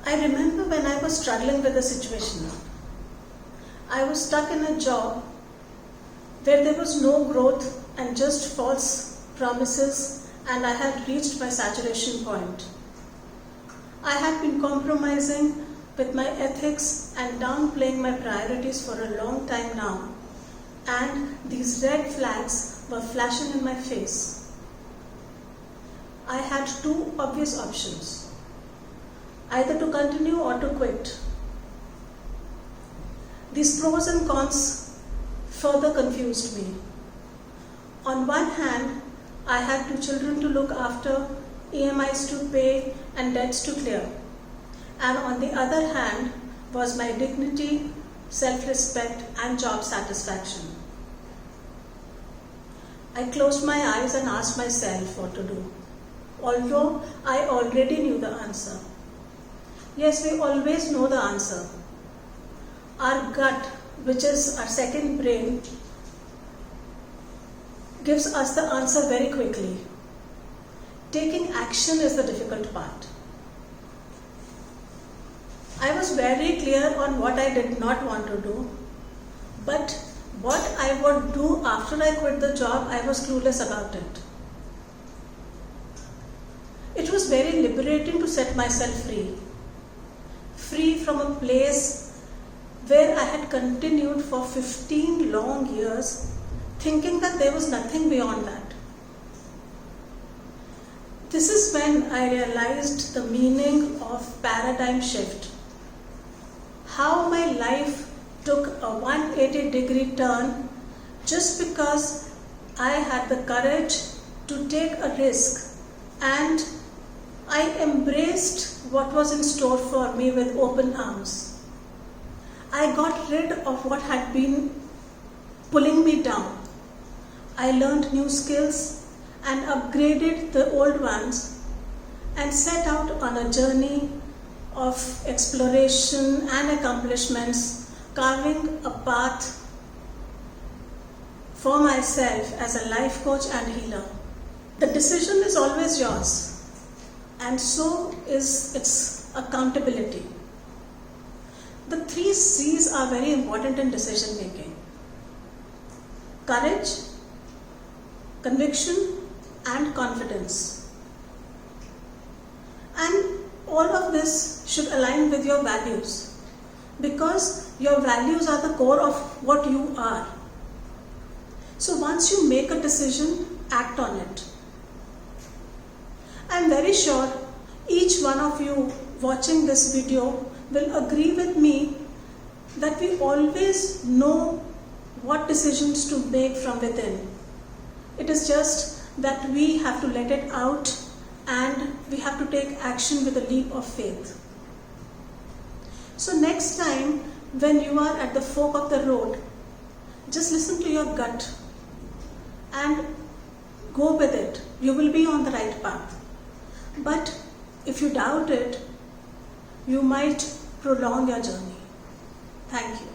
I remember when I was struggling with a situation. I was stuck in a job where there was no growth and just false promises, and I had reached my saturation point. I had been compromising with my ethics and downplaying my priorities for a long time now, and these red flags were flashing in my face. I had two obvious options: either to continue or to quit. These pros and cons further confused me. On one hand, I had two children to look after, EMIs to pay, and debts to clear. And on the other hand was my dignity, self-respect, and job satisfaction. I closed my eyes and asked myself what to do, although I already knew the answer. Yes, we always know the answer. Our gut, which is our second brain, gives us the answer very quickly. Taking action is the difficult part. I was very clear on what I did not want to do, but what I would do after I quit the job, I was clueless about it. It was very liberating to set myself free from a place where I had continued for 15 long years, thinking that there was nothing beyond that. This is when I realized the meaning of paradigm shift. How my life took a 180-degree turn just because I had the courage to take a risk, and I embraced what was in store for me with open arms. I got rid of what had been pulling me down. I learned new skills and upgraded the old ones and set out on a journey of exploration and accomplishments, carving a path for myself as a life coach and healer. The decision is always yours, and so is its accountability. The 3 C's are very important in decision making: courage, conviction, and confidence. And all of this should align with your values, because your values are the core of what you are. So once you make a decision, act on it. I'm very sure each one of you watching this video will agree with me that we always know what decisions to make from within. It is just that we have to let it out, and we have to take action with a leap of faith. So next time when you are at the fork of the road, just listen to your gut and go with it. You will be on the right path. But if you doubt it, you might prolong your journey. Thank you.